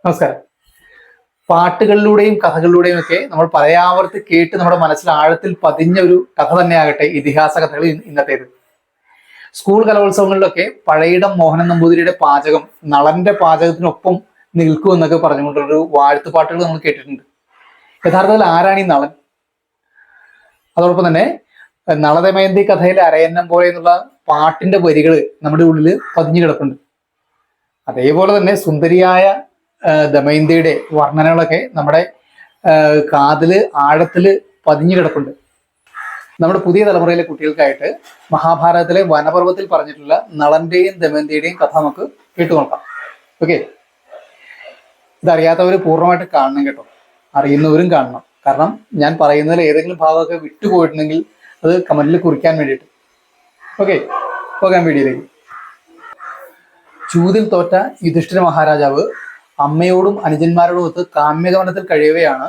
നമസ്കാരം. പാട്ടുകളിലൂടെയും കഥകളിലൂടെയും ഒക്കെ നമ്മൾ പലയാവർത്തി കേട്ട് നമ്മുടെ മനസ്സിൽ ആഴത്തിൽ പതിഞ്ഞ ഒരു കഥ തന്നെയാകട്ടെ ഇതിഹാസ കഥകൾ ഇന്നത്തേത്. സ്കൂൾ കലോത്സവങ്ങളിലൊക്കെ പഴയിടം മോഹനൻ നമ്പൂതിരിയുടെ പാചകം നളന്റെ പാചകത്തിനൊപ്പം നിൽക്കൂ എന്നൊക്കെ പറഞ്ഞുകൊണ്ടൊരു വാഴ്ത്തുപാട്ടുകൾ നമ്മൾ കേട്ടിട്ടുണ്ട്. യഥാർത്ഥത്തിൽ ആരാണ് ഈ നളൻ? അതോടൊപ്പം തന്നെ നളദമയന്തി കഥയിലെ അരയന്നം പോലെ എന്നുള്ള പാട്ടിന്റെ വരികൾ നമ്മുടെ ഉള്ളിൽ പതിഞ്ഞു കിടപ്പുണ്ട്. അതേപോലെ തന്നെ സുന്ദരിയായ ദമയന്തിയുടെ വർണ്ണനകളൊക്കെ നമ്മുടെ കാതില് ആഴത്തില് പതിഞ്ഞു കിടപ്പുണ്ട്. നമ്മുടെ പുതിയ തലമുറയിലെ കുട്ടികൾക്കായിട്ട് മഹാഭാരതത്തിലെ വനപർവ്വത്തിൽ പറഞ്ഞിട്ടുള്ള നളന്റെയും ദമയന്തിയുടെയും കഥ നമുക്ക് കേട്ടു നോക്കാം. ഓക്കെ, ഇതറിയാത്തവർ പൂർണ്ണമായിട്ട് കാണണം കേട്ടോ, അറിയുന്നവരും കാണണം. കാരണം ഞാൻ പറയുന്നതിൽ ഏതെങ്കിലും ഭാഗമൊക്കെ വിട്ടുപോയിട്ടുണ്ടെങ്കിൽ അത് കമന്റിൽ കുറിക്കാൻ വേണ്ടിയിട്ട്. ഓക്കെ, പോകാൻ വീഡിയോയിലേക്ക്. ചൂതിൽ തോറ്റ യുധിഷ്ഠിര മഹാരാജാവ് അമ്മയോടും അനുജന്മാരോടും ഒത്ത് കാമ്യകവനത്തിൽ കഴിയവെയാണ്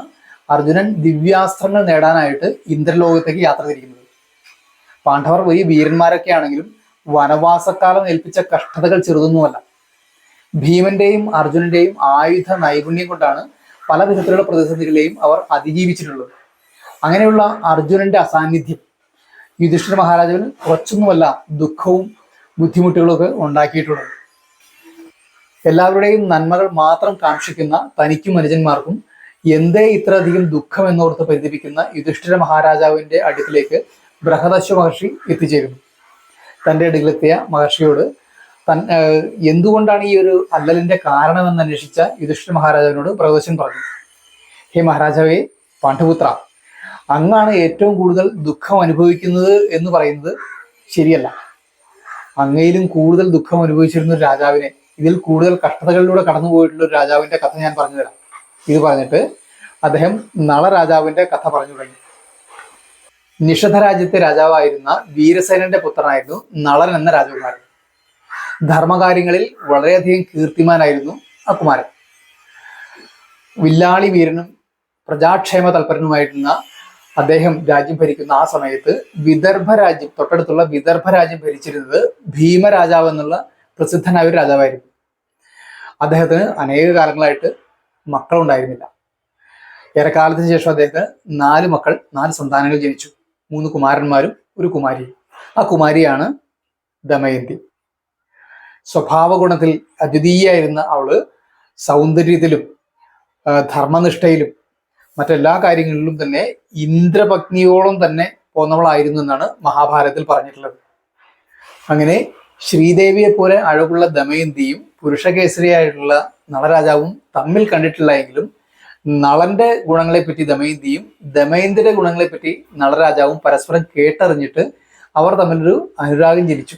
അർജുനൻ ദിവ്യാസ്ത്രങ്ങൾ നേടാനായിട്ട് ഇന്ദ്രലോകത്തേക്ക് യാത്ര തിരിക്കുന്നത്. പാണ്ഡവർ വലിയ വീരന്മാരൊക്കെ ആണെങ്കിലും വനവാസക്കാലം ഏൽപ്പിച്ച കഷ്ടതകൾ ചെറുതൊന്നുമല്ല. ഭീമന്റെയും അർജുനന്റെയും ആയുധ നൈപുണ്യം കൊണ്ടാണ് പല വിധത്തിലുള്ള പ്രതിസന്ധികളെയും അവർ അതിജീവിച്ചിട്ടുള്ളത്. അങ്ങനെയുള്ള അർജുനന്റെ അസാന്നിധ്യം യുധിഷ്ഠിര മഹാരാജാവിന് കുറച്ചൊന്നുമല്ല ദുഃഖവും ബുദ്ധിമുട്ടുകളും ഒക്കെ ഉണ്ടാക്കിയിട്ടുള്ളത്. എല്ലാവരുടെയും നന്മകൾ മാത്രം കാക്ഷിക്കുന്ന തനിക്കും അനുജന്മാർക്കും എന്തേ ഇത്രയധികം ദുഃഖം എന്നോർത്ത് പരിതപിക്കുന്ന യുധിഷ്ഠിര മഹാരാജാവിന്റെ അടുക്കിലേക്ക് ബൃഹദശ്വ മഹർഷി എത്തിച്ചേരുന്നു. തൻ്റെ അടുക്കിലെത്തിയ മഹർഷിയോട് എന്തുകൊണ്ടാണ് ഈ ഒരു അല്ലലിന്റെ കാരണമെന്ന് അന്വേഷിച്ച യുധിഷ്ഠിര മഹാരാജാവിനോട് ബൃഹദശ്വൻ പറഞ്ഞു, ഹേ മഹാരാജാവേ പാണ്ഡുപുത്ര, അങ്ങാണ് ഏറ്റവും കൂടുതൽ ദുഃഖം അനുഭവിക്കുന്നത് എന്ന് പറയുന്നത് ശരിയല്ല. അങ്ങയിലും കൂടുതൽ ദുഃഖം അനുഭവിച്ചിരുന്ന ഒരു രാജാവിനെ, ഇതിൽ കൂടുതൽ കഷ്ടതകളിലൂടെ കടന്നുപോയിട്ടുള്ള ഒരു രാജാവിന്റെ കഥ ഞാൻ പറഞ്ഞു തരാം. ഇത് പറഞ്ഞിട്ട് അദ്ദേഹം നളരാജാവിന്റെ കഥ പറഞ്ഞു തുടങ്ങി. നിഷധ രാജ്യത്തെ രാജാവായിരുന്ന വീരസേനന്റെ പുത്രനായിരുന്നു നളൻ എന്ന രാജകുമാരൻ. ധർമ്മകാര്യങ്ങളിൽ വളരെയധികം കീർത്തിമാനായിരുന്നു ആ കുമാരൻ. വില്ലാളി വീരനും പ്രജാക്ഷേമ തൽപരനുമായിരുന്ന അദ്ദേഹം രാജ്യം ഭരിക്കുന്ന ആ സമയത്ത് വിദർഭ രാജ്യം, തൊട്ടടുത്തുള്ള വിദർഭ രാജ്യം ഭരിച്ചിരുന്നത് ഭീമരാജാവ് എന്നുള്ള പ്രസിദ്ധനായ ഒരു രാജാവായിരുന്നു. അദ്ദേഹത്തിന് അനേക കാലങ്ങളായിട്ട് മക്കളുണ്ടായിരുന്നില്ല. ഏറെക്കാലത്തിന് ശേഷം അദ്ദേഹത്തിന് 4 സന്താനങ്ങൾ ജനിച്ചു. 3 കുമാരന്മാരും ഒരു കുമാരിയും. ആ കുമാരിയാണ് ദമയന്തി. സ്വഭാവ ഗുണത്തിൽ അദ്വിതീയായിരുന്ന അവള് സൗന്ദര്യത്തിലും ധർമ്മനിഷ്ഠയിലും മറ്റെല്ലാ കാര്യങ്ങളിലും തന്നെ ഇന്ദ്രപത്നിയോളം തന്നെ പോന്നവളായിരുന്നു എന്നാണ് മഹാഭാരതത്തിൽ പറഞ്ഞിട്ടുള്ളത്. അങ്ങനെ ശ്രീദേവിയെ പോലെ അഴകുള്ള ദമയന്തിയും പുരുഷകേസരിയായിട്ടുള്ള നളരാജാവും തമ്മിൽ കണ്ടിട്ടില്ല എങ്കിലും നളന്റെ ഗുണങ്ങളെപ്പറ്റി ദമയന്തിയും ദമയന്തിയുടെ ഗുണങ്ങളെപ്പറ്റി നളരാജാവും പരസ്പരം കേട്ടറിഞ്ഞിട്ട് അവർ തമ്മിലൊരു അനുരാഗം ജനിച്ചു.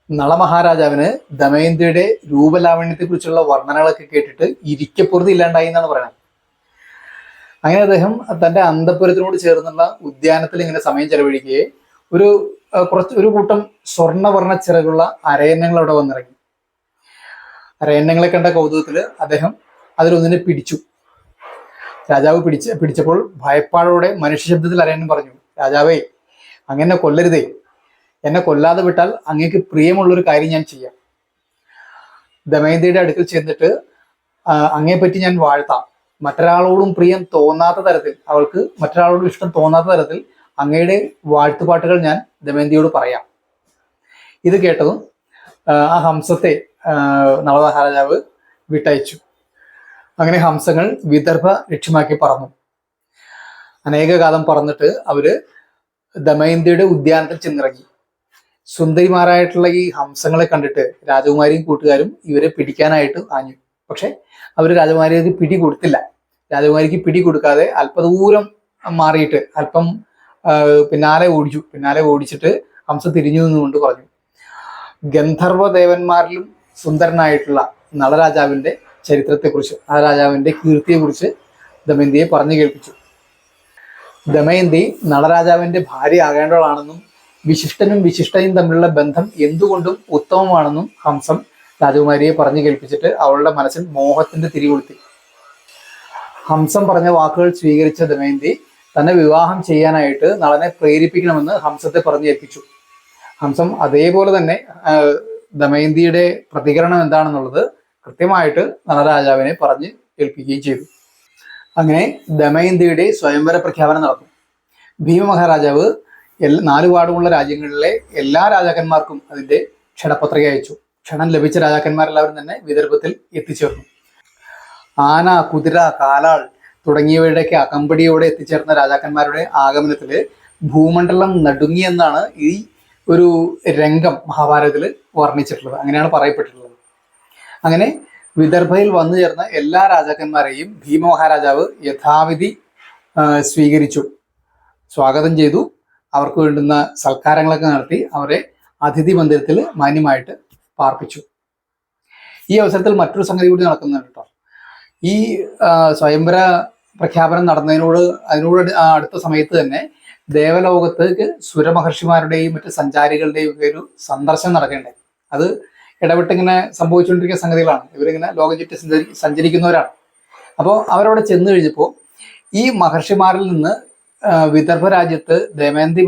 നളമഹാരാജാവിന് ദമയന്തിയുടെ രൂപലാവണ്യത്തെ കുറിച്ചുള്ള വർണ്ണനകളൊക്കെ കേട്ടിട്ട് ഇരിക്കപ്പുറത്ത് ഇല്ലാണ്ടായി എന്നാണ് പറയുന്നത്. അങ്ങനെ അദ്ദേഹം തന്റെ അന്തഃപുരത്തിനോട് ചേർന്നുള്ള ഉദ്യാനത്തിൽ ഇങ്ങനെ സമയം ചെലവഴിക്കുകയെ ഒരു കൂട്ടം സ്വർണ്ണവർണ്ണ ചിറകുള്ള അരയന്നങ്ങൾ അവിടെ വന്നിറങ്ങി. അരയന്നങ്ങളെ കണ്ട കൗതുകത്തില് അദ്ദേഹം അതിലൊന്നിനെ പിടിച്ചു. രാജാവ് പിടിച്ചപ്പോൾ ഭയപ്പാടോടെ മനുഷ്യ ശബ്ദത്തിൽ അരയന്നം പറഞ്ഞു, രാജാവേ, അങ്ങനെ കൊല്ലരുതേ. എന്നെ കൊല്ലാതെ വിട്ടാൽ അങ്ങേക്ക് പ്രിയമുള്ളൊരു കാര്യം ഞാൻ ചെയ്യാം. ദമയന്തിയുടെ അടുക്കൽ ചെന്നിട്ട് അങ്ങേപ്പറ്റി ഞാൻ വാഴ്ത്താം. മറ്റൊരാളോടും പ്രിയം തോന്നാത്ത തരത്തിൽ, അവൾക്ക് മറ്റൊരാളോടും ഇഷ്ടം തോന്നാത്ത തരത്തിൽ അങ്ങയുടെ വാഴ്ത്തുപാട്ടുകൾ ഞാൻ ദമയന്തിയോട് പറയാം. ഇത് കേട്ടതും ആ ഹംസത്തെ നളമഹാരാജാവ് വിട്ടയച്ചു. അങ്ങനെ ഹംസങ്ങൾ വിദർഭ ലക്ഷ്യമാക്കി പറന്നു. അനേക കാലം പറന്നിട്ട് അവര് ദമയന്തിയുടെ ഉദ്യാനത്തിൽ ചെന്നിറങ്ങി. സുന്ദരിമാരായിട്ടുള്ള ഈ ഹംസങ്ങളെ കണ്ടിട്ട് രാജകുമാരിയും കൂട്ടുകാരും ഇവരെ പിടിക്കാനായിട്ട് ആഞ്ഞു. പക്ഷെ അവര് രാജകുമാരിക്ക് പിടി കൊടുത്തില്ല. രാജകുമാരിക്ക് പിടി കൊടുക്കാതെ അല്പദൂരം മാറിയിട്ട് അല്പം പിന്നാലെ ഓടിച്ചിട്ട് ഹംസ തിരിഞ്ഞു നിന്നുകൊണ്ട് പറഞ്ഞു, ഗന്ധർവ ദേവന്മാരിലും സുന്ദരനായിട്ടുള്ള നളരാജാവിന്റെ ചരിത്രത്തെക്കുറിച്ച്, ആ രാജാവിന്റെ കീർത്തിയെക്കുറിച്ച് ദമയന്തിയെ പറഞ്ഞു കേൾപ്പിച്ചു. ദമയന്തി നളരാജാവിന്റെ ഭാര്യ ആകേണ്ടവളാണെന്നും വിശിഷ്ടനും വിശിഷ്ടയും തമ്മിലുള്ള ബന്ധം എന്തുകൊണ്ടും ഉത്തമമാണെന്നും ഹംസം രാജകുമാരിയെ പറഞ്ഞു കേൾപ്പിച്ചിട്ട് അവളുടെ മനസ്സിൽ മോഹത്തിന്റെ തിരികൊളുത്തി. ഹംസം പറഞ്ഞ വാക്കുകൾ സ്വീകരിച്ച ദമയന്തി തന്നെ വിവാഹം ചെയ്യാനായിട്ട് നളനെ പ്രേരിപ്പിക്കണമെന്ന് ഹംസത്തെ പറഞ്ഞു ഏൽപ്പിച്ചു. ഹംസം അതേപോലെ തന്നെ ദമയന്തിയുടെ പ്രതികരണം എന്താണെന്നുള്ളത് കൃത്യമായിട്ട് നളരാജാവിനെ പറഞ്ഞ് ഏൽപ്പിക്കുകയും ചെയ്തു. അങ്ങനെ ദമയന്തിയുടെ സ്വയംവര പ്രഖ്യാപനം നടന്നു. ഭീമ മഹാരാജാവ് 4 വാർഡുമുള്ള രാജ്യങ്ങളിലെ എല്ലാ രാജാക്കന്മാർക്കും അതിന്റെ ക്ഷണപത്രിക അയച്ചു. ക്ഷണം ലഭിച്ച രാജാക്കന്മാരെല്ലാവരും തന്നെ വിദർഭത്തിൽ എത്തിച്ചേർന്നു. ആന, കുതിര, കാലാൾ തുടങ്ങിയവയുടെയൊക്കെ അകമ്പടിയോടെ എത്തിച്ചേർന്ന രാജാക്കന്മാരുടെ ആഗമനത്തിൽ ഭൂമണ്ഡലം നടുങ്ങിയെന്നാണ് ഈ ഒരു രംഗം മഹാഭാരതത്തിൽ വർണ്ണിച്ചിട്ടുള്ളത്. അങ്ങനെയാണ് പറയപ്പെട്ടിട്ടുള്ളത്. അങ്ങനെ വിദർഭയിൽ വന്നു ചേർന്ന എല്ലാ രാജാക്കന്മാരെയും ഭീമ മഹാരാജാവ് യഥാവിധി സ്വീകരിച്ചു, സ്വാഗതം ചെയ്തു. അവർക്ക് വേണ്ടുന്ന സൽക്കാരങ്ങളൊക്കെ നടത്തി അവരെ അതിഥി മന്ദിരത്തിൽ മാന്യമായിട്ട് പാർപ്പിച്ചു. ഈ അവസരത്തിൽ മറ്റൊരു സംഗതി കൂടി നടക്കുന്നുണ്ട് കേട്ടോ. ഈ സ്വയംവര പ്രഖ്യാപനം അതിനോട് അടുത്ത സമയത്ത് തന്നെ ദേവലോകത്തേക്ക് സുരമഹർഷിമാരുടെയും മറ്റ് സഞ്ചാരികളുടെയും ഒക്കെ ഒരു സന്ദർശനം നടക്കേണ്ടത്. അത് ഇടവിട്ടിങ്ങനെ സംഭവിച്ചുകൊണ്ടിരിക്കുന്ന സംഗതികളാണ്. ഇവരിങ്ങനെ ലോകം ചുറ്റി സഞ്ചരിക്കുന്നവരാണ്. അപ്പോൾ അവരവിടെ ചെന്ന് കഴിഞ്ഞപ്പോൾ ഈ മഹർഷിമാരിൽ നിന്ന് വിദർഭ രാജ്യത്ത് ദമയന്തി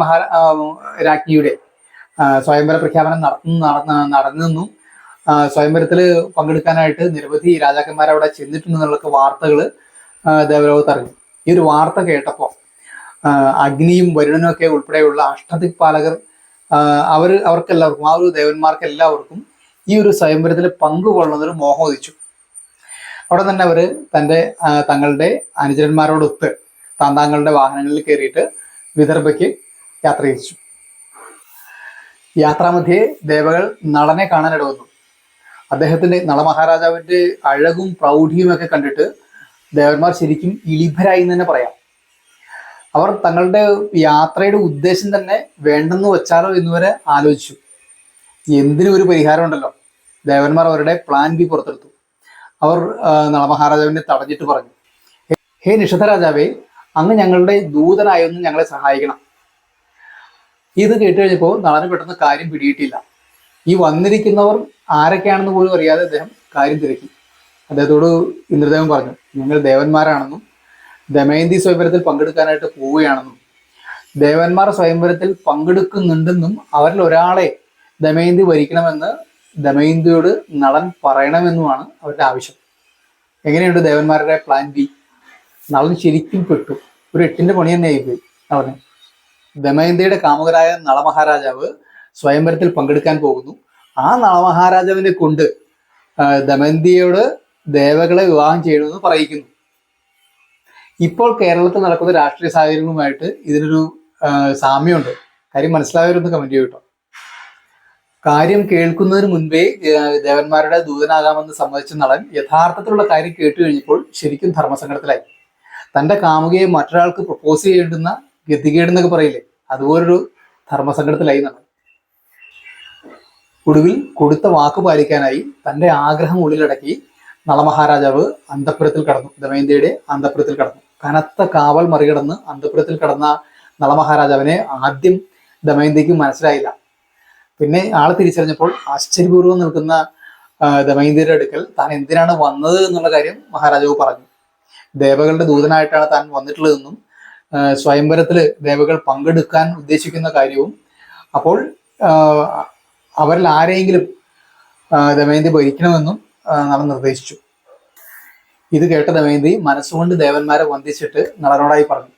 രാജ്ഞിയുടെ സ്വയംവര പ്രഖ്യാപനം നടന്നെന്നും സ്വയംവരത്തിൽ പങ്കെടുക്കാനായിട്ട് നിരവധി രാജാക്കന്മാരവിടെ ചെന്നിട്ടുണ്ടെന്നുള്ള വാർത്തകൾ ദേവലോകത്ത് അറിഞ്ഞു. ഈ ഒരു വാർത്ത കേട്ടപ്പോൾ അഗ്നിയും വരുണനും ഒക്കെ ഉൾപ്പെടെയുള്ള അഷ്ടദിക്പാലകർ അവർക്കെല്ലാവർക്കും, ആ ഒരു ദേവന്മാർക്ക് എല്ലാവർക്കും ഈ ഒരു സ്വയംവരത്തിൽ പങ്കുകൊള്ളുന്നൊരു മോഹം ഉദിച്ചു. അവിടെ തന്നെ അവർ തങ്ങളുടെ അനുചരന്മാരോടൊത്ത് താന്താങ്ങളുടെ വാഹനങ്ങളിൽ കയറിയിട്ട് വിദർഭയ്ക്ക് യാത്ര തിരിച്ചു. യാത്രാമധ്യേ ദേവകൾ നളനെ കാണാനിട വന്നു. അദ്ദേഹത്തിന്റെ നളമഹാരാജാവിന്റെ അഴകും പ്രൗഢിയും ഒക്കെ കണ്ടിട്ട് ദേവന്മാർ ശരിക്കും ഇളിഭരായി എന്ന് തന്നെ പറയാം. അവർ തങ്ങളുടെ യാത്രയുടെ ഉദ്ദേശം തന്നെ വേണ്ടെന്ന് വെച്ചാലോ എന്നുവരെ ആലോചിച്ചു. എന്തിനും ഒരു പരിഹാരം ഉണ്ടല്ലോ. ദേവന്മാർ അവരുടെ പ്ലാൻ ബി പുറത്തെടുത്തു. അവർ നളമഹാരാജാവിനെ തടഞ്ഞിട്ട് പറഞ്ഞു, ഹേ നിഷധ രാജാവേ, അങ്ങ് ഞങ്ങളുടെ ദൂതനായൊന്ന് ഞങ്ങളെ സഹായിക്കണം. ഇത് കേട്ട് കഴിഞ്ഞപ്പോൾ നളന് പെട്ടെന്ന് കാര്യം പിടിയിട്ടില്ല. ഈ വന്നിരിക്കുന്നവർ ആരൊക്കെയാണെന്ന് പോലും അറിയാതെ അദ്ദേഹം കാര്യം തിരക്കി. അദ്ദേഹത്തോട് ഇന്ദ്രദേവൻ പറഞ്ഞു, ഞങ്ങൾ ദേവന്മാരാണെന്നും ദമയന്തി സ്വയംവരത്തിൽ പങ്കെടുക്കാനായിട്ട് പോവുകയാണെന്നും ദേവന്മാർ സ്വയംവരത്തിൽ പങ്കെടുക്കുന്നുണ്ടെന്നും അവരിൽ ഒരാളെ ദമയന്തി ഭരിക്കണമെന്ന് ദമയന്തിയോട് നളൻ പറയണമെന്നുമാണ് അവരുടെ ആവശ്യം. എങ്ങനെയുണ്ട് ദേവന്മാരുടെ പ്ലാൻ ബി? നളൻ ശരിക്കും പെട്ടു. ഒരു 8ന്റെ പണി തന്നെ ആയിപ്പോയി നളന്. ദമയന്തിയുടെ കാമുകരായ നളമഹാരാജാവ് സ്വയംവരത്തിൽ പങ്കെടുക്കാൻ പോകുന്നു. ആ നളമഹാരാജാവിനെ കൊണ്ട് ദമയന്തിയോട് ദേവകളെ വിവാഹം ചെയ്യണമെന്ന് പറയിക്കുന്നു. ഇപ്പോൾ കേരളത്തിൽ നടക്കുന്ന രാഷ്ട്രീയ സാഹചര്യങ്ങളുമായിട്ട് ഇതിനൊരു സാമ്യമുണ്ട്. കാര്യം മനസ്സിലായവരൊന്ന് കമന്റ് ചെയ്യട്ടോ. കാര്യം കേൾക്കുന്നതിന് മുൻപേ ദേവന്മാരുടെ ദൂതനാകാമെന്ന് സമ്മതിച്ച നളൻ യഥാർത്ഥത്തിലുള്ള കാര്യം കേട്ടു കഴിഞ്ഞപ്പോൾ ശരിക്കും ധർമ്മസങ്കടത്തിലായി. തന്റെ കാമുകയെ മറ്റൊരാൾക്ക് പ്രപ്പോസ് ചെയ്യേണ്ടുന്ന ഗതികേടെന്നൊക്കെ പറയില്ലേ, അതുപോലൊരു ധർമ്മസങ്കടത്തിലായി നളൻ. ഒടുവിൽ കൊടുത്ത വാക്ക് പാലിക്കാനായി തന്റെ ആഗ്രഹം ഉള്ളിലടക്കി നളമഹാരാജാവ് അന്തഃപുരത്തിൽ കടന്നു. ദമയന്തിയുടെ അന്തഃപുരത്തിൽ കടന്നു. കനത്ത കാവൽ മറികടന്ന് അന്തഃപുരത്തിൽ കടന്ന നളമഹാരാജാവിനെ ആദ്യം ദമയന്തിക്ക് മനസ്സിലായില്ല. പിന്നെ ആളെ തിരിച്ചറിഞ്ഞപ്പോൾ ആശ്ചര്യപൂർവ്വം നിൽക്കുന്ന ദമയന്തിയുടെ അടുക്കൽ താൻ എന്തിനാണ് വന്നത് എന്നുള്ള കാര്യം മഹാരാജാവ് പറഞ്ഞു. ദേവകളുടെ ദൂതനായിട്ടാണ് താൻ വന്നിട്ടുള്ളതെന്നും സ്വയംവരത്തില് ദേവകൾ പങ്കെടുക്കാൻ ഉദ്ദേശിക്കുന്ന കാര്യവും അപ്പോൾ അവരിൽ ആരെങ്കിലും ദമയന്തി ഭരിക്കണമെന്നും നളൻ നിർദ്ദേശിച്ചു. ഇത് കേട്ട ദമയന്തി മനസ്സുകൊണ്ട് ദേവന്മാരെ വന്ദിച്ചിട്ട് നളനോടായി പറഞ്ഞു,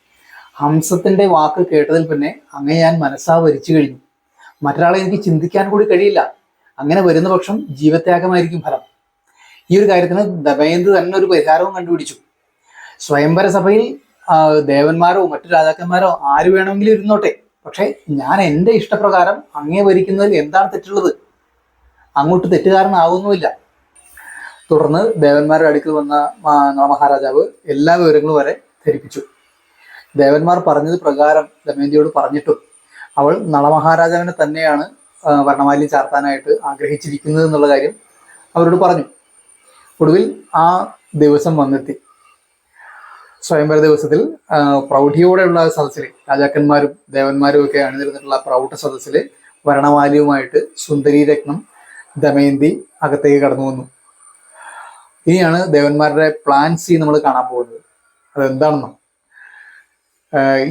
ഹംസത്തിന്റെ വാക്ക് കേട്ടതിൽ പിന്നെ അങ്ങേ ഞാൻ മനസ്സാ വരിച്ചു കഴിഞ്ഞു. മറ്റൊരാളെ എനിക്ക് ചിന്തിക്കാൻ കൂടി കഴിയില്ല. അങ്ങനെ വരുന്ന പക്ഷം ജീവത്യാഗമായിരിക്കും ഫലം. ഈ ഒരു കാര്യത്തിന് ദമയന്തി തന്നെ ഒരു പരിഹാരവും കണ്ടുപിടിച്ചു. സ്വയംവര സഭയിൽ ദേവന്മാരോ മറ്റു രാജാക്കന്മാരോ ആര് വേണമെങ്കിലും ഇരുന്നോട്ടെ, പക്ഷെ ഞാൻ എൻ്റെ ഇഷ്ടപ്രകാരം അങ്ങേ ഭരിക്കുന്നതിൽ എന്താണ് തെറ്റുള്ളത്? അങ്ങോട്ട് തെറ്റുകാരനാവുന്നുമില്ല. തുടർന്ന് ദേവന്മാരുടെ അടുക്കൽ വന്ന നളമഹാരാജാവ് എല്ലാ വിവരങ്ങളും വരെ ധരിപ്പിച്ചു. ദേവന്മാർ പറഞ്ഞത് പ്രകാരം ദമയന്തിയോട് പറഞ്ഞിട്ടും അവൾ നളമഹാരാജാവിനെ തന്നെയാണ് വർണ്ണമാല്യം ചാർത്താനായിട്ട് ആഗ്രഹിച്ചിരിക്കുന്നത് എന്നുള്ള കാര്യം അവരോട് പറഞ്ഞു. ഒടുവിൽ ആ ദിവസം വന്നെത്തി. സ്വയംവര ദിവസത്തിൽ പ്രൗഢിയോടെയുള്ള സദസ്സിൽ രാജാക്കന്മാരും ദേവന്മാരും ഒക്കെ അണിനിരുന്നിട്ടുള്ള പ്രൗഢ സദസ്സിൽ വർണ്ണമാല്യവുമായിട്ട് സുന്ദരി രത്നം ദമയന്തി അകത്തേക്ക് കടന്നു വന്നു. ഇനിയാണ് ദേവന്മാരുടെ പ്ലാൻ സി നമ്മൾ കാണാൻ പോകുന്നത്. അതെന്താണെന്നോ,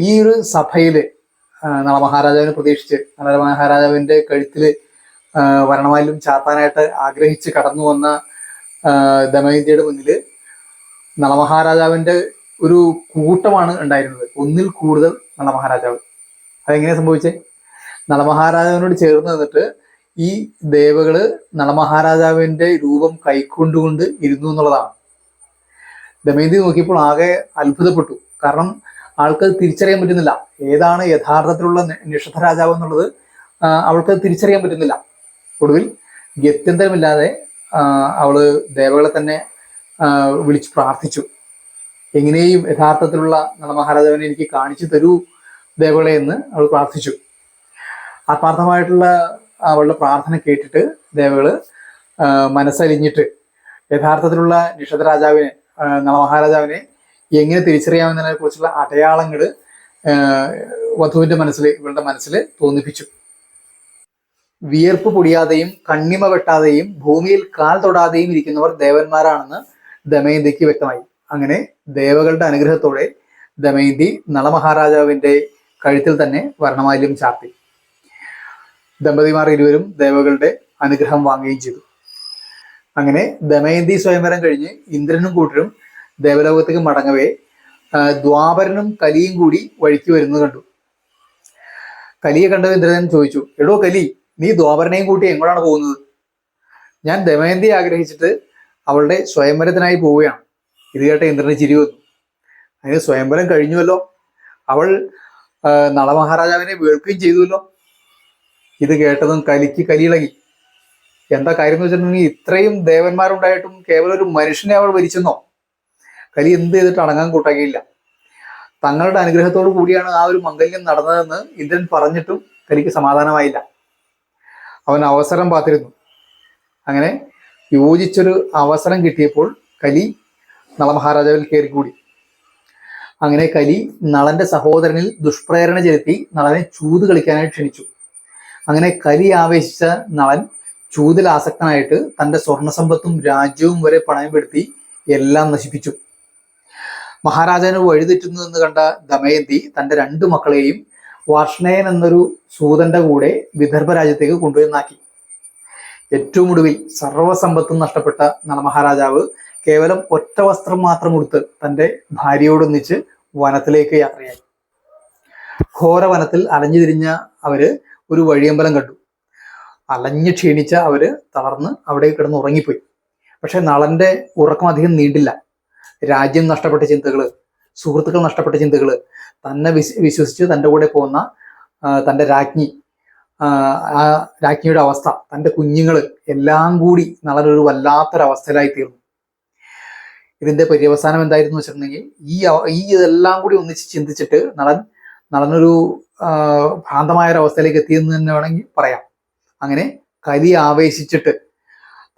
ഈ ഒരു സഭയില് നളമഹാരാജാവിനെ പ്രതീക്ഷിച്ച് നളമഹാരാജാവിന്റെ കഴുത്തില് വർണ്ണമാല്യം ചാർത്താനായിട്ട് ആഗ്രഹിച്ച് കടന്നു വന്ന ദമയന്തിയുടെ മുന്നിൽ നളമഹാരാജാവിന്റെ ഒരു കൂട്ടമാണ് ഉണ്ടായിരുന്നത്, ഒന്നിൽ കൂടുതൽ നളമഹാരാജാവ്. അതെങ്ങനെയാ സംഭവിച്ചേ? നളമഹാരാജാവിനോട് ചേർന്ന് നിന്നിട്ട് ഈ ദേവകള് നളമഹാരാജാവിന്റെ രൂപം കൈക്കൊണ്ടുകൊണ്ട് ഇരുന്നു എന്നുള്ളതാണ്. ദമയന്തി നോക്കിയപ്പോൾ ആകെ അത്ഭുതപ്പെട്ടു. കാരണം ആൾക്ക് തിരിച്ചറിയാൻ പറ്റുന്നില്ല ഏതാണ് യഥാർത്ഥത്തിലുള്ള നിഷധ രാജാവ് എന്നുള്ളത്. അവൾക്ക് തിരിച്ചറിയാൻ പറ്റുന്നില്ല. ഒടുവിൽ ഗത്യന്തരമില്ലാതെ അവള് ദേവകളെ തന്നെ വിളിച്ച് പ്രാർത്ഥിച്ചു. എങ്ങനെയും യഥാർത്ഥത്തിലുള്ള നളമഹാരാജാവിനെ എനിക്ക് കാണിച്ചു തരൂ ദേവകളെ എന്ന് അവൾ പ്രാർത്ഥിച്ചു. ആത്മാർത്ഥമായിട്ടുള്ള അവളുടെ പ്രാർത്ഥന കേട്ടിട്ട് ദേവകള് മനസ്സലിഞ്ഞിട്ട് യഥാർത്ഥത്തിലുള്ള നിഷധ രാജാവിനെ, നളമഹാരാജാവിനെ എങ്ങനെ തിരിച്ചറിയാമെന്നതിനെ കുറിച്ചുള്ള അടയാളങ്ങൾ വധുവിന്റെ മനസ്സിൽ, ഇവളുടെ മനസ്സിൽ തോന്നിപ്പിച്ചു. വിയർപ്പ് പൊടിയാതെയും കണ്ണിമ വെട്ടാതെയും ഭൂമിയിൽ കാൽ തൊടാതെയും ഇരിക്കുന്നവർ ദേവന്മാരാണെന്ന് ദമയന്തിക്ക് വ്യക്തമായി. അങ്ങനെ ദേവകളുടെ അനുഗ്രഹത്തോടെ ദമയന്തി നളമഹാരാജാവിന്റെ കഴുത്തിൽ തന്നെ വർണ്ണമാല്യം ചാർത്തി. ദമ്പതിമാർ ഇരുവരും ദേവകളുടെ അനുഗ്രഹം വാങ്ങുകയും ചെയ്തു. അങ്ങനെ ദമയന്തി സ്വയംവരം കഴിഞ്ഞ് ഇന്ദ്രനും കൂട്ടരും ദേവലോകത്തേക്ക് മടങ്ങവേ ദ്വാപരനും കലിയും കൂടി വഴിക്ക് വരുന്നത് കണ്ടു. കലിയെ കണ്ട ഇന്ദ്രൻ ചോദിച്ചു, എടോ കലി, നീ ദ്വാപരനെയും കൂട്ടി എങ്ങോട്ടാണ് പോകുന്നത്? ഞാൻ ദമയന്തി ആഗ്രഹിച്ചിട്ട് അവളുടെ സ്വയംവരത്തിനായി പോവുകയാണ്. ഇത് കേട്ട ഇന്ദ്രന് ചിരി വന്നു. അതിന് സ്വയംവരം കഴിഞ്ഞുവല്ലോ, അവൾ നളമഹാരാജാവിനെ വേൾക്കുകയും ചെയ്തുവല്ലോ. ഇത് കേട്ടതും കലിക്ക് കലിയിളകി. എന്താ കാര്യം എന്ന് വെച്ചിട്ടുണ്ടെങ്കിൽ ഇത്രയും ദേവന്മാരുണ്ടായിട്ടും കേവലം ഒരു മനുഷ്യനെ അവൾ ഭരിച്ചെന്നോ? കലി എന്ത് ചെയ്തിട്ട് അടങ്ങാൻ കൂട്ടാക്കിയില്ല. തങ്ങളുടെ അനുഗ്രഹത്തോടു കൂടിയാണ് ആ ഒരു മംഗല്യം നടന്നതെന്ന് ഇന്ദ്രൻ പറഞ്ഞിട്ടും കലിക്ക് സമാധാനമായില്ല. അവൻ അവസരം പാത്തിരുന്നു. അങ്ങനെ യോജിച്ചൊരു അവസരം കിട്ടിയപ്പോൾ കലി നളമഹാരാജാവിൽ കയറിക്കൂടി. അങ്ങനെ കലി നളന്റെ സഹോദരനിൽ ദുഷ്പ്രേരണ ചെലുത്തി നളനെ ചൂത് കളിക്കാനായി ക്ഷണിച്ചു. അങ്ങനെ കലി ആവേശിച്ച നളൻ ചൂതിൽ ആസക്തനായിട്ട് തന്റെ സ്വർണസമ്പത്തും രാജ്യവും വരെ പണയപ്പെടുത്തി എല്ലാം നശിപ്പിച്ചു. മഹാരാജാവിന് വഴിതെറ്റുന്നതെന്ന് കണ്ട ദമയന്തി തന്റെ 2 മക്കളെയും വാർഷ്ണേയൻ എന്നൊരു സൂതന്റെ കൂടെ വിദർഭ രാജ്യത്തേക്ക് കൊണ്ടുവന്നാക്കി. ഏറ്റവും ഒടുവിൽ സർവ്വസമ്പത്തും നഷ്ടപ്പെട്ട നളമഹാരാജാവ് കേവലം ഒറ്റ വസ്ത്രം മാത്രം ഉടുത്ത് തന്റെ ഭാര്യയോടൊന്നിച്ച് വനത്തിലേക്ക് യാത്രയായി. ഘോര വനത്തിൽ അലഞ്ഞു തിരിഞ്ഞ അവര് ഒരു വഴിയമ്പലം കണ്ടു. അലഞ്ഞു ക്ഷീണിച്ച അവര് തളർന്ന് അവിടെ കിടന്ന് ഉറങ്ങിപ്പോയി. പക്ഷെ നളന്റെ ഉറക്കം അധികം നീണ്ടില്ല. രാജ്യം നഷ്ടപ്പെട്ട ചിന്തകള്, സുഹൃത്തുക്കൾ നഷ്ടപ്പെട്ട ചിന്തകള്, തന്നെ വിശ്വസിച്ച് തൻ്റെ കൂടെ പോകുന്ന തൻ്റെ രാജ്ഞി, ആ രാജ്ഞിയുടെ അവസ്ഥ, തൻ്റെ കുഞ്ഞുങ്ങള് എല്ലാം കൂടി നളനൊരു വല്ലാത്തൊരവസ്ഥയിലായി തീർന്നു. ഇതിന്റെ പര്യവസാനം എന്തായിരുന്നു വെച്ചിട്ടുണ്ടെങ്കിൽ ഈ ഇതെല്ലാം കൂടി ഒന്നിച്ച് ചിന്തിച്ചിട്ട് നളനൊരു ഭ്രാന്തമായ ഒരു അവസ്ഥയിലേക്ക് എത്തിയെന്ന് തന്നെ വേണമെങ്കിൽ പറയാം. അങ്ങനെ കലി ആവേശിച്ചിട്ട്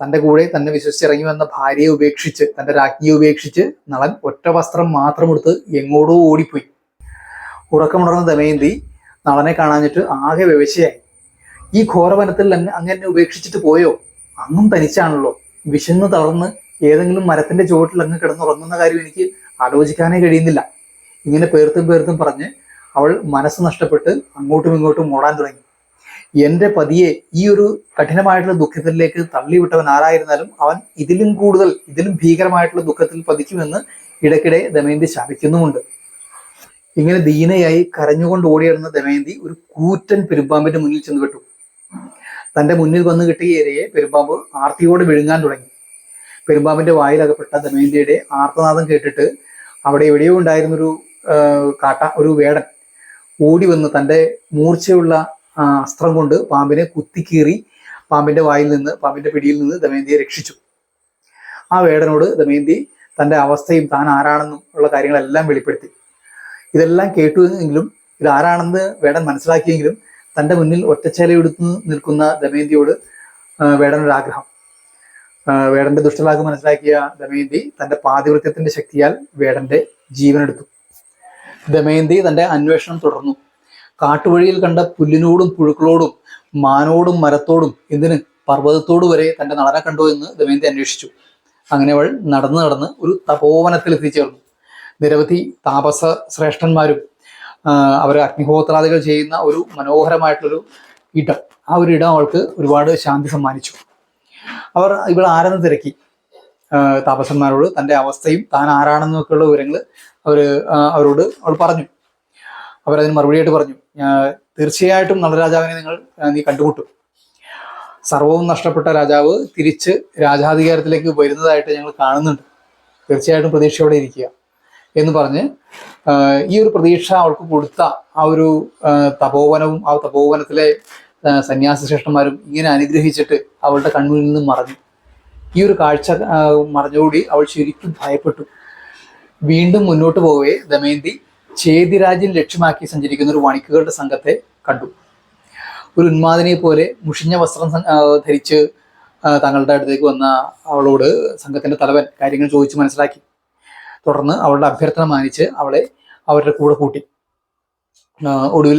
തൻ്റെ കൂടെ തന്നെ വിശ്വസിച്ചിറങ്ങി വന്ന ഭാര്യയെ ഉപേക്ഷിച്ച്, തൻ്റെ രാജ്ഞിയെ ഉപേക്ഷിച്ച് നളൻ ഒറ്റ വസ്ത്രം മാത്രം എടുത്ത് എങ്ങോട്ടോ ഓടിപ്പോയി. ഉറക്കമുണർന്ന ദമയന്തി നളനെ കാണാഞ്ഞിട്ട് ആകെ വിവശയായി. ഈ ഘോരവനത്തിൽ അങ്ങനെ ഉപേക്ഷിച്ചിട്ട് പോയോ? അങ്ങും തനിച്ചാണല്ലോ. വിശന്ന് തളർന്ന് ഏതെങ്കിലും മരത്തിന്റെ ചുവട്ടിൽ അങ്ങ് കിടന്നുറങ്ങുന്ന കാര്യം എനിക്ക് ആലോചിക്കാനേ കഴിയുന്നില്ല. ഇങ്ങനെ പേർത്തും പറഞ്ഞ് അവൾ മനസ്സ് നഷ്ടപ്പെട്ട് അങ്ങോട്ടും ഇങ്ങോട്ടും ഓടാൻ തുടങ്ങി. എന്റെ പതിയെ ഈ ഒരു കഠിനമായിട്ടുള്ള ദുഃഖത്തിലേക്ക് തള്ളിവിട്ടവൻ ആരായിരുന്നാലും അവൻ ഇതിലും കൂടുതൽ, ഇതിലും ഭീകരമായിട്ടുള്ള ദുഃഖത്തിൽ പതിക്കുമെന്ന് ഇടയ്ക്കിടെ ദമയന്തി ശപിക്കുന്നുമുണ്ട്. ഇങ്ങനെ ദീനയായി കരഞ്ഞുകൊണ്ട് ഓടിയിരുന്ന ദമയന്തി ഒരു കൂറ്റൻ പെരുമ്പാമ്പിന്റെ മുന്നിൽ ചെന്ന് വിട്ടു. തന്റെ മുന്നിൽ വന്ന് കിട്ടിയ ഇരയെ പെരുമ്പാമ്പ് ആർത്തിയോടെ വിഴുങ്ങാൻ തുടങ്ങി. പെരുമ്പാമ്പിന്റെ വായിലകപ്പെട്ട ദമയന്തിയുടെ ആർത്തനാദം കേട്ടിട്ട് അവിടെ എവിടെയോ ഉണ്ടായിരുന്നൊരു ഒരു വേടൻ ഓടി വന്ന് തൻ്റെ മൂർച്ചയുള്ള അസ്ത്രം കൊണ്ട് പാമ്പിനെ കുത്തിക്കീറി പാമ്പിന്റെ വായിൽ നിന്ന്, പാമ്പിന്റെ പിടിയിൽ നിന്ന് ദമയന്തിയെ രക്ഷിച്ചു. ആ വേടനോട് ദമയന്തി തൻ്റെ അവസ്ഥയും താൻ ആരാണെന്നും ഉള്ള കാര്യങ്ങളെല്ലാം വെളിപ്പെടുത്തി. ഇതെല്ലാം കേട്ടു എങ്കിലും, ഇതാരാണെന്ന് വേടൻ മനസ്സിലാക്കിയെങ്കിലും തൻ്റെ മുന്നിൽ ഒറ്റച്ചേലയെടുത്ത് നിൽക്കുന്ന ദമയന്തിയോട് വേടനൊരാഗ്രഹം. വേടന്റെ ദുഷ്ടലാക്ക് മനസ്സിലാക്കിയ ദമയന്തി തൻ്റെ പാതിവൃത്യത്തിന്റെ ശക്തിയാൽ വേടന്റെ ജീവനെടുത്തു. ദമയന്തി തൻ്റെ അന്വേഷണം തുടർന്നു. കാട്ടുവഴിയിൽ കണ്ട പുല്ലിനോടും പുഴുക്കളോടും മാനോടും മരത്തോടും എന്തിന് പർവ്വതത്തോടു വരെ തൻ്റെ നളനെ കണ്ടോ എന്ന് ദമയന്തി അന്വേഷിച്ചു. അങ്ങനെ അവൾ നടന്ന് ഒരു തപോവനത്തിൽ എത്തിച്ചേർന്നു. നിരവധി താപസ ശ്രേഷ്ഠന്മാരും അവർ അഗ്നിഹോത്രാദികൾ ചെയ്യുന്ന ഒരു മനോഹരമായിട്ടുള്ളൊരു ഇടം. ആ ഒരു ഇടം അവൾക്ക് ഒരുപാട് ശാന്തി സമ്മാനിച്ചു. അവർ ഇവൾ ആരെന്ന് തിരക്കി. താപസന്മാരോട് തൻ്റെ അവസ്ഥയും താൻ ആരാണെന്നൊക്കെയുള്ള വിവരങ്ങൾ അവരോട് അവൾ പറഞ്ഞു. അവരതിന് മറുപടിയായിട്ട് പറഞ്ഞു, തീർച്ചയായിട്ടും നളരാജാവിനെ നീ കണ്ടുമുട്ടും. സർവവും നഷ്ടപ്പെട്ട രാജാവ് തിരിച്ച് രാജാധികാരത്തിലേക്ക് വരുന്നതായിട്ട് ഞങ്ങൾ കാണുന്നുണ്ട്. തീർച്ചയായിട്ടും പ്രതീക്ഷയോടെ ഇരിക്കുക എന്ന് പറഞ്ഞ് ഈ ഒരു പ്രതീക്ഷ അവൾക്ക് കൊടുത്ത ആ ഒരു തപോവനവും ആ തപോവനത്തിലെ സന്യാസ ശ്രേഷ്ഠന്മാരും ഇങ്ങനെ അനുഗ്രഹിച്ചിട്ട് അവളുടെ കൺമുന്നിൽ നിന്നും മറഞ്ഞു. ഈ ഒരു കാഴ്ച മറഞ്ഞുകൂടി അവൾ ശരിക്കും ഭയപ്പെട്ടു. വീണ്ടും മുന്നോട്ട് പോകവേ ദമയന്തി ചേതിരാജ്യം ലക്ഷ്യമാക്കി സഞ്ചരിക്കുന്ന ഒരു വണിക്കുകളുടെ സംഘത്തെ കണ്ടു. ഒരു ഉന്മാദിനെ പോലെ മുഷിഞ്ഞ വസ്ത്രം ധരിച്ച് തങ്ങളുടെ അടുത്തേക്ക് വന്ന അവളോട് സംഘത്തിന്റെ തലവൻ കാര്യങ്ങൾ ചോദിച്ച് മനസ്സിലാക്കി. തുടർന്ന് അവളുടെ അഭ്യർത്ഥന മാനിച്ച് അവളെ അവരുടെ കൂടെ കൂട്ടി. ഒടുവിൽ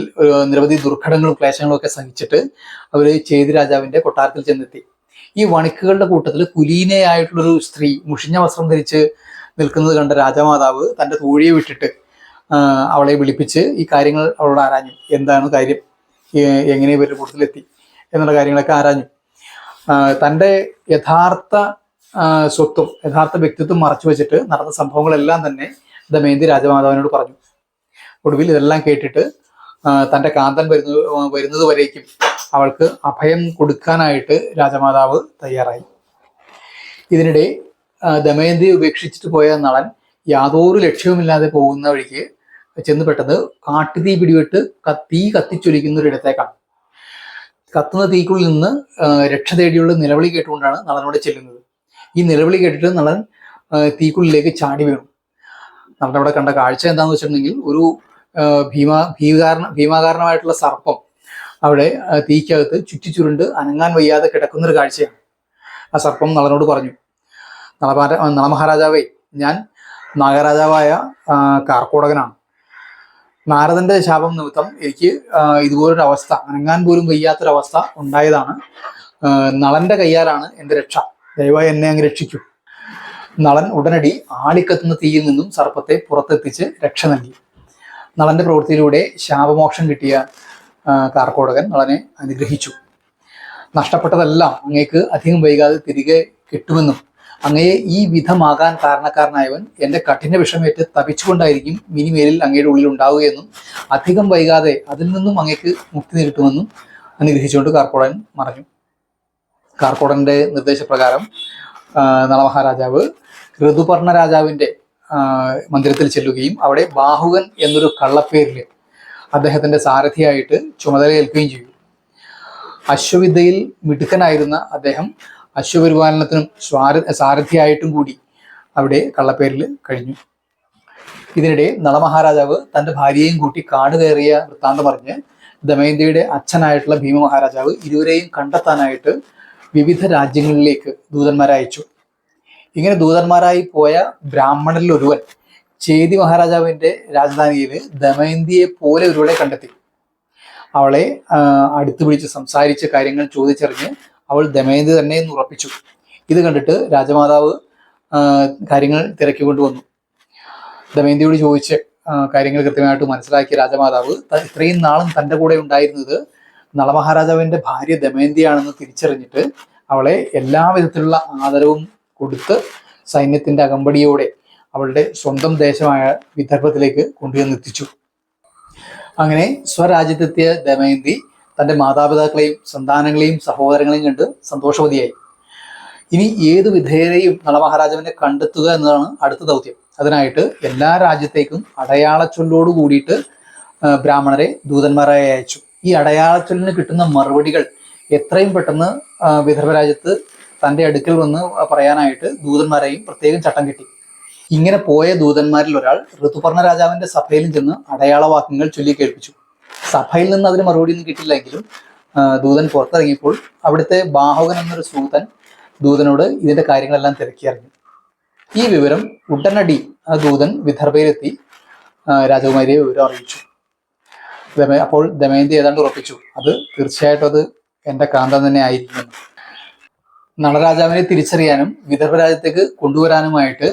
നിരവധി ദുർഘടങ്ങളും ക്ലേശങ്ങളും ഒക്കെ സഹിച്ചിട്ട് അവർ ചേതി രാജാവിന്റെ കൊട്ടാരത്തിൽ ചെന്നെത്തി. ഈ വണിക്കുകളുടെ കൂട്ടത്തിൽ കുലീനയായിട്ടുള്ളൊരു സ്ത്രീ മുഷിഞ്ഞ വസ്ത്രം ധരിച്ച് നിൽക്കുന്നത് കണ്ട രാജമാതാവ് തൻ്റെ തോഴിയെ വിട്ടിട്ട് അവളെ വിളിപ്പിച്ച് ഈ കാര്യങ്ങൾ അവളോട് ആരാഞ്ഞു. എന്താണ് കാര്യം, എങ്ങനെ ഇവരുടെ കൂട്ടത്തിലെത്തി എന്നുള്ള കാര്യങ്ങളൊക്കെ ആരാഞ്ഞു. തൻ്റെ യഥാർത്ഥ സ്വത്വം യഥാർത്ഥ വ്യക്തിത്വം മറച്ചു വെച്ചിട്ട് നടന്ന സംഭവങ്ങളെല്ലാം തന്നെ ദമയന്തി രാജമാതാവിനോട് പറഞ്ഞു. ഒടുവിൽ ഇതെല്ലാം കേട്ടിട്ട് തൻ്റെ കാന്തൻ വരുന്നത് വരേക്കും അവൾക്ക് അഭയം കൊടുക്കാനായിട്ട് രാജമാതാവ് തയ്യാറായി. ഇതിനിടെ ദമയന്തി ഉപേക്ഷിച്ചിട്ട് പോയ നളൻ യാതൊരു ലക്ഷ്യവുമില്ലാതെ പോകുന്ന വഴിക്ക് ചെന്ന് പെട്ടത് കാട്ടുതീ പിടിവിട്ട് തീ കത്തിച്ചൊലിക്കുന്ന ഒരിടത്തേക്കാണ്. കത്തുന്ന തീക്കുള്ളിൽ നിന്ന് രക്ഷ തേടിയുള്ള നിലവിളി കേട്ടുകൊണ്ടാണ് നളനോട് ചെല്ലുന്നത്. ഈ നിലവിളി കേട്ടിട്ട് നളൻ തീക്കുള്ളിലേക്ക് ചാടി വീണു. നളൻ അവിടെ കണ്ട കാഴ്ച എന്താണെന്ന് വെച്ചിട്ടുണ്ടെങ്കിൽ ഒരു ഭീമാകാരണമായിട്ടുള്ള സർപ്പം അവിടെ തീക്കകത്ത് ചുറ്റിച്ചുരുണ്ട് അനങ്ങാൻ വയ്യാതെ കിടക്കുന്നൊരു കാഴ്ചയാണ്. ആ സർപ്പം നളനോട് പറഞ്ഞു, നളമഹാരാജാവേ, ഞാൻ നാഗരാജാവായ കാർക്കോടകനാണ്. നാരദന്റെ ശാപം നിമിത്തം എനിക്ക് ഇതുപോലൊരു അവസ്ഥ, അനങ്ങാൻ പോലും വയ്യാത്തൊരവസ്ഥ ഉണ്ടായതാണ്. നളന്റെ കയ്യാലാണ് എൻ്റെ രക്ഷ. ദയവായി എന്നെ അങ്ങ് രക്ഷിക്കൂ. നളൻ ഉടനടി ആളിക്കത്തുന്ന തീയിൽ നിന്നും സർപ്പത്തെ പുറത്തെത്തിച്ച് രക്ഷ നൽകി. നളന്റെ പ്രവൃത്തിയിലൂടെ ശാപമോക്ഷം കിട്ടിയ കാർക്കോടകൻ നളനെ അനുഗ്രഹിച്ചു. നഷ്ടപ്പെട്ടതെല്ലാം അങ്ങേക്ക് അധികം വൈകാതെ തിരികെ കിട്ടുമെന്നും അങ്ങയെ ഈ വിധമാകാൻ കാരണക്കാരനായവൻ എൻ്റെ കഠിന വിഷമേറ്റ് തപിച്ചുകൊണ്ടായിരിക്കും മിനിമേലിൽ അങ്ങയുടെ ഉള്ളിൽ ഉണ്ടാവുകയെന്നും അധികം വൈകാതെ അതിൽ നിന്നും അങ്ങേക്ക് മുക്തി നേരിട്ടുമെന്നും അനുഗ്രഹിച്ചുകൊണ്ട് കാർക്കോടൻ മറഞ്ഞു. കാർക്കോടന്റെ നിർദ്ദേശപ്രകാരം നളമഹാരാജാവ് ഋതുപർണ രാജാവിൻ്റെ മന്ദിരത്തിൽ ചെല്ലുകയും അവിടെ ബാഹുകൻ എന്നൊരു കള്ളപ്പേരിൽ അദ്ദേഹത്തിൻ്റെ സാരഥിയായിട്ട് ചുമതലയേൽക്കുകയും ചെയ്തു. അശ്വവിദ്യയിൽ മിടുക്കനായിരുന്ന അദ്ദേഹം അശ്വപരിപാലനത്തിനും സാരഥിയായിട്ടും കൂടി അവിടെ കള്ളപ്പേരിൽ കഴിഞ്ഞു. ഇതിനിടെ നളമഹാരാജാവ് തൻ്റെ ഭാര്യയെയും കൂട്ടി കാട് കയറിയ വൃത്താന്തം അറിഞ്ഞ് ദമയന്തിയുടെ അച്ഛനായിട്ടുള്ള ഭീമമഹാരാജാവ് ഇരുവരെയും കണ്ടെത്താനായിട്ട് വിവിധ രാജ്യങ്ങളിലേക്ക് ദൂതന്മാരെ അയച്ചു. ഇങ്ങനെ ദൂതന്മാരായി പോയ ബ്രാഹ്മണരിൽ ഒരുവൻ ചേതി മഹാരാജാവിൻ്റെ രാജധാനിയിൽ ദമയന്തിയെ പോലെ ഒരുവളെ കണ്ടെത്തി. അവളെ അടുത്ത് പിടിച്ച് സംസാരിച്ച് കാര്യങ്ങൾ ചോദിച്ചറിഞ്ഞ് അവൾ ദമയന്തി തന്നെ എന്ന് ഉറപ്പിച്ചു. ഇത് കണ്ടിട്ട് രാജമാതാവ് കാര്യങ്ങൾ തിരക്കിക്കൊണ്ട് വന്നു. ദമയന്തിയോട് ചോദിച്ച് കാര്യങ്ങൾ കൃത്യമായിട്ട് മനസ്സിലാക്കിയ രാജമാതാവ് ഇത്രയും നാളും തൻ്റെ കൂടെ ഉണ്ടായിരുന്നത് നളമഹാരാജാവിൻ്റെ ഭാര്യ ദമയന്തിയാണെന്ന് തിരിച്ചറിഞ്ഞിട്ട് അവളെ എല്ലാ വിധത്തിലുള്ള ആദരവും കൊടുത്ത് സൈന്യത്തിൻ്റെ അകമ്പടിയോടെ അവളുടെ സ്വന്തം ദേശമായ വിദർഭത്തിലേക്ക് കൊണ്ടുവന്നെത്തിച്ചു. അങ്ങനെ സ്വരാജ്യത്തെത്തിയ ദമയന്തി തൻ്റെ മാതാപിതാക്കളെയും സന്താനങ്ങളെയും സഹോദരങ്ങളെയും കണ്ട് സന്തോഷവതിയായി. ഇനി ഏതു വിധേയരെയും നളമഹാരാജാവിനെ കണ്ടെത്തുക എന്നതാണ് അടുത്ത ദൗത്യം. അതിനായിട്ട് എല്ലാ രാജ്യത്തേക്കും അടയാളച്ചൊല്ലോട് കൂടിയിട്ട് ബ്രാഹ്മണരെ ദൂതന്മാരായി അയച്ചു. ഈ അടയാളച്ചൊല്ലിന് കിട്ടുന്ന മറുപടികൾ എത്രയും പെട്ടെന്ന് വിദർഭ രാജ്യത്ത് തൻ്റെ അടുക്കൽ വന്ന് പറയാനായിട്ട് ദൂതന്മാരെയും പ്രത്യേകം ചട്ടം കെട്ടി. ഇങ്ങനെ പോയ ദൂതന്മാരിൽ ഒരാൾ ഋതുപർണ രാജാവിൻ്റെ സഭയിലും ചെന്ന് അടയാളവാക്യങ്ങൾ ചൊല്ലി കേൾപ്പിച്ചു. സഭയിൽ നിന്ന് അതിന് മറുപടി ഒന്നും കിട്ടില്ലെങ്കിലും ദൂതൻ പുറത്തിറങ്ങിയപ്പോൾ അവിടുത്തെ ബാഹുകൻ എന്നൊരു സൂതൻ ദൂതനോട് ഇതിൻ്റെ കാര്യങ്ങളെല്ലാം തിരക്കിയറിഞ്ഞു. ഈ വിവരം ഉടനടി ആ ദൂതൻ വിദർഭയിലെത്തി രാജകുമാരിയെ വിവരം അറിയിച്ചു. അപ്പോൾ ദമയന്തി ഏതാണ്ട് ഉറപ്പിച്ചു, അത് തീർച്ചയായിട്ടും അത് എൻ്റെ കാന്തൻ തന്നെ ആയിരിക്കുമെന്ന്. നളരാജാവിനെ തിരിച്ചറിയാനും വിദർഭ രാജ്യത്തേക്ക് കൊണ്ടുവരാനുമായിട്ട്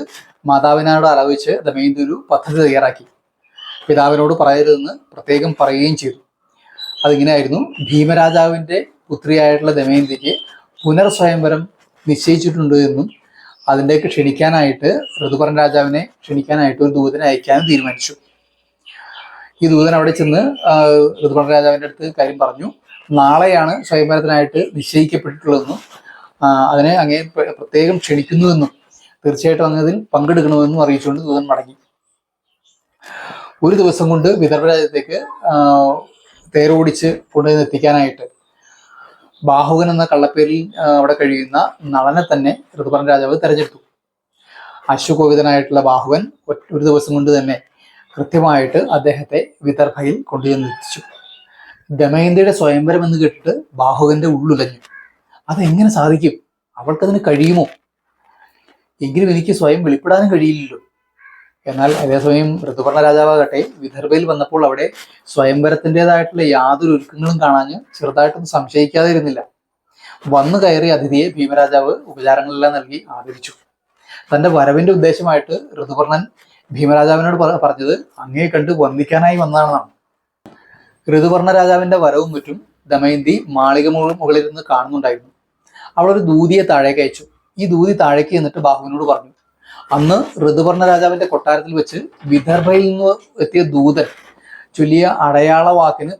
മാതാവിനോട് ആലോചിച്ച് ദമയന്തി ഒരു പദ്ധതി തയ്യാറാക്കി. പിതാവിനോട് പറയരുതെന്ന് പ്രത്യേകം പറയുകയും ചെയ്തു. അതിങ്ങനെയായിരുന്നു: ഭീമരാജാവിൻ്റെ പുത്രിയായിട്ടുള്ള ദമയന്തിക്ക് പുനർസ്വയംവരം നിശ്ചയിച്ചിട്ടുണ്ട് എന്നും അതിലേക്ക് ക്ഷണിക്കാനായിട്ട്, ഋതുപർണ രാജാവിനെ ക്ഷണിക്കാനായിട്ട് ഒരു ദൂതനെ അയക്കാനും തീരുമാനിച്ചു. ഈ ദൂതൻ അവിടെ ചെന്ന് ഋതുപർണ രാജാവിൻ്റെ അടുത്ത് കാര്യം പറഞ്ഞു. നാളെയാണ് സ്വയംവരത്തിനായിട്ട് നിശ്ചയിക്കപ്പെട്ടിട്ടുള്ളതെന്നും അതിനെ അങ്ങേ പ്രത്യേകം ക്ഷണിക്കുന്നുവെന്നും തീർച്ചയായിട്ടും അങ്ങ് അതിൽ പങ്കെടുക്കണമെന്നും അറിയിച്ചുകൊണ്ട് ദൂതൻ മടങ്ങി. ഒരു ദിവസം കൊണ്ട് വിദർഭ രാജ്യത്തേക്ക് തേരോടിച്ച് കൊണ്ടുവന്ന് എത്തിക്കാനായിട്ട് ബാഹുകൻ എന്ന കള്ളപ്പേരിൽ അവിടെ കഴിയുന്ന നളനെ തന്നെ ഋതുപർണ രാജാവ് തെരഞ്ഞെടുത്തു. അശ്വകോപിതനായിട്ടുള്ള ബാഹുവൻ ഒരു ദിവസം കൊണ്ട് തന്നെ കൃത്യമായിട്ട് അദ്ദേഹത്തെ വിദർഭയിൽ കൊണ്ടുചെന്നെത്തിച്ചു. ദമയന്തിയുടെ സ്വയംവരം എന്ന് കേട്ടിട്ട് ബാഹുകന്റെ ഉള്ളുലഞ്ഞു. അതെങ്ങനെ സാധിക്കും? അവൾക്കതിന് കഴിയുമോ? എങ്കിലും എനിക്ക് സ്വയം വെളിപ്പെടാനും കഴിയില്ലല്ലോ. എന്നാൽ അതേസമയം ഋതുപർണ രാജാവാകട്ടെ വിദർഭയിൽ വന്നപ്പോൾ അവിടെ സ്വയംവരത്തിൻ്റെതായിട്ടുള്ള യാതൊരു ഒരുക്കങ്ങളും കാണാഞ്ഞ് ചെറുതായിട്ടൊന്നും സംശയിക്കാതെ ഇരുന്നില്ല. വന്നു കയറിയ അതിഥിയെ ഭീമരാജാവ് ഉപചാരങ്ങളെല്ലാം നൽകി ആദരിച്ചു. തന്റെ വരവിന്റെ ഉദ്ദേശമായിട്ട് ഋതുപർണൻ ഭീമരാജാവിനോട് പറഞ്ഞത് അങ്ങയെ കണ്ട് വന്ദിക്കാനായി വന്നതാണെന്നാണ്. ഋതുപർണ രാജാവിന്റെ വരവും മറ്റും ദമയന്തി മാളിക മുകളിൽ നിന്ന് കാണുന്നുണ്ടായിരുന്നു. അവളൊരു ദൂതിയെ താഴേക്ക് അയച്ചു. ഈ ദൂതി താഴേക്ക് എന്നിട്ട് ബാഹുവിനോട് പറഞ്ഞു, അന്ന് ഋതുപർണ രാജാവിന്റെ കൊട്ടാരത്തിൽ വെച്ച് വിദർഭയിൽ നിന്ന് എത്തിയ ദൂതൻ ചൊല്ലിയ അടയാള വാക്കിന്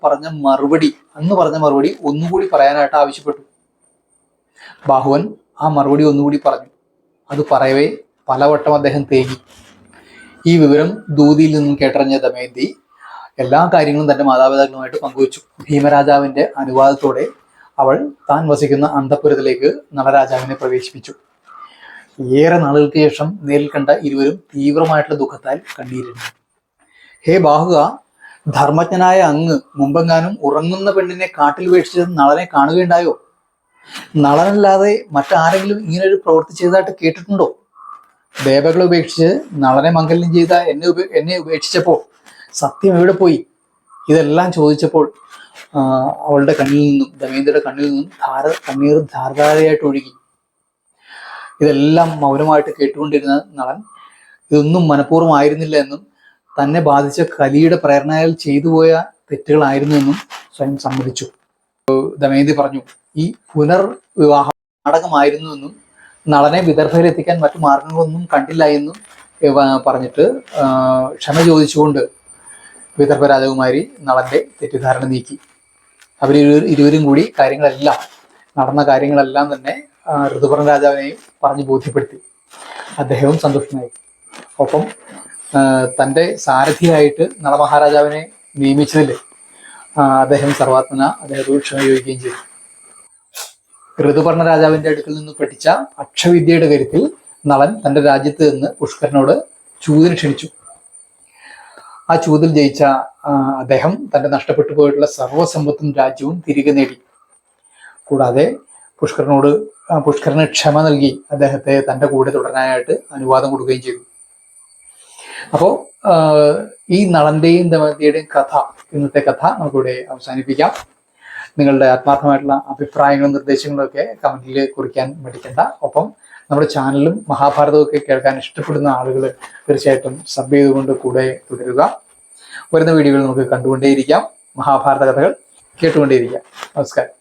അന്ന് പറഞ്ഞ മറുപടി ഒന്നുകൂടി പറയാനായിട്ട് ആവശ്യപ്പെട്ടു. ബാഹുവൻ ആ മറുപടി ഒന്നുകൂടി പറഞ്ഞു. അത് പറയവേ പലവട്ടം അദ്ദേഹം തേങ്ങി. ഈ വിവരം ദൂതിയിൽ നിന്നും കേട്ടറിഞ്ഞ ദമയന്തി എല്ലാ കാര്യങ്ങളും തന്റെ മാതാപിതാക്കളുമായിട്ട് പങ്കുവച്ചു. ഭീമരാജാവിന്റെ അനുവാദത്തോടെ അവൾ താൻ വസിക്കുന്ന അന്തഃപുരത്തിലേക്ക് നളരാജാവിനെ പ്രവേശിപ്പിച്ചു. ഏറെ നാളുകൾക്ക് ശേഷം നേരിൽ കണ്ട ഇരുവരും തീവ്രമായിട്ടുള്ള ദുഃഖത്താൽ കണ്ണീരിട്ടു. ഹേ ബാഹുക, ധർമ്മജ്ഞനായ അങ്ങ് മുമ്പെങ്ങാനും ഉറങ്ങുന്ന പെണ്ണിനെ കാട്ടിൽ ഉപേക്ഷിച്ചത് നളനെ കാണുകയുണ്ടായോ? നളനല്ലാതെ മറ്റാരെങ്കിലും ഇങ്ങനെ ഒരു പ്രവൃത്തി ചെയ്തതായിട്ട് കേട്ടിട്ടുണ്ടോ? ദേവകളെ ഉപേക്ഷിച്ച് നളനെ മംഗല്യം ചെയ്ത എന്നെ ഉപേക്ഷിച്ചപ്പോൾ സത്യം എവിടെ പോയി? ഇതെല്ലാം ചോദിച്ചപ്പോൾ അവളുടെ കണ്ണിൽ നിന്നും, ദമയന്തിയുടെ കണ്ണിൽ നിന്നും കണ്ണീർ ധാരധാരയായിട്ട് ഒഴുകി. ഇതെല്ലാം മൗനമായിട്ട് കേട്ടുകൊണ്ടിരുന്ന നളൻ ഇതൊന്നും മനഃപൂർവ്വമായിരുന്നില്ല എന്നും തന്നെ ബാധിച്ച കലിയുടെ പ്രേരണയാൽ ചെയ്തു പോയ തെറ്റുകളായിരുന്നു എന്നും സ്വയം സമ്മതിച്ചു. ദമയന്തി പറഞ്ഞു, ഈ പുനർവിവാഹം നാടകമായിരുന്നു എന്നും നളനെ വിദർഭയിലെത്തിക്കാൻ മറ്റു മാർഗങ്ങളൊന്നും കണ്ടില്ല എന്നും പറഞ്ഞിട്ട് ക്ഷമ ചോദിച്ചുകൊണ്ട് വിദർഭ രാജകുമാരി നളന്റെ തെറ്റിദ്ധാരണ നീക്കി. ഇരുവരും കൂടി നടന്ന കാര്യങ്ങളെല്ലാം തന്നെ ഋതുപർണ രാജാവിനെയും പറഞ്ഞു ബോധ്യപ്പെടുത്തി. അദ്ദേഹവും സന്തുഷ്ടനായി. ഒപ്പം തൻ്റെ സാരഥിയായിട്ട് നളമഹാരാജാവിനെ നിയമിച്ചതിൽ അദ്ദേഹം സർവാത്മന അദ്ദേഹത്തോട് ക്ഷമ ചോദിക്കുകയും ചെയ്തു. ഋതുപർണ രാജാവിന്റെ അടുക്കൽ നിന്ന് പഠിച്ച അക്ഷവിദ്യയുടെ കാര്യത്തിൽ നളൻ തന്റെ രാജ്യത്ത് നിന്ന് പുഷ്കരനോട് ചൂതിന് ക്ഷണിച്ചു. ആ ചൂതിൽ ജയിച്ച അദ്ദേഹം തന്റെ നഷ്ടപ്പെട്ടു പോയിട്ടുള്ള സർവ്വസമ്പത്തും രാജ്യവും തിരികെ നേടി. കൂടാതെ പുഷ്കരന് ക്ഷമ നൽകി അദ്ദേഹത്തെ തന്റെ കൂടെ തുടരാനായിട്ട് അനുവാദം കൊടുക്കുകയും ചെയ്തു. അപ്പോൾ ഈ നളന്റെയും ദമയന്തിയുടെയും ഇന്നത്തെ കഥ നമുക്കിവിടെ അവസാനിപ്പിക്കാം. നിങ്ങളുടെ ആത്മാർത്ഥമായിട്ടുള്ള അഭിപ്രായങ്ങളും നിർദ്ദേശങ്ങളും ഒക്കെ കമന്റിൽ കുറിക്കാൻ മടിക്കണ്ട. ഒപ്പം നമ്മുടെ ചാനലും മഹാഭാരതവും ഒക്കെ കേൾക്കാൻ ഇഷ്ടപ്പെടുന്ന ആളുകൾ തീർച്ചയായിട്ടും സബ് ചെയ്തുകൊണ്ട് കൂടെ തുടരുക. വരുന്ന വീഡിയോകൾ നമുക്ക് കണ്ടുകൊണ്ടേയിരിക്കാം. മഹാഭാരത കഥകൾ കേട്ടുകൊണ്ടേയിരിക്കാം. നമസ്കാരം.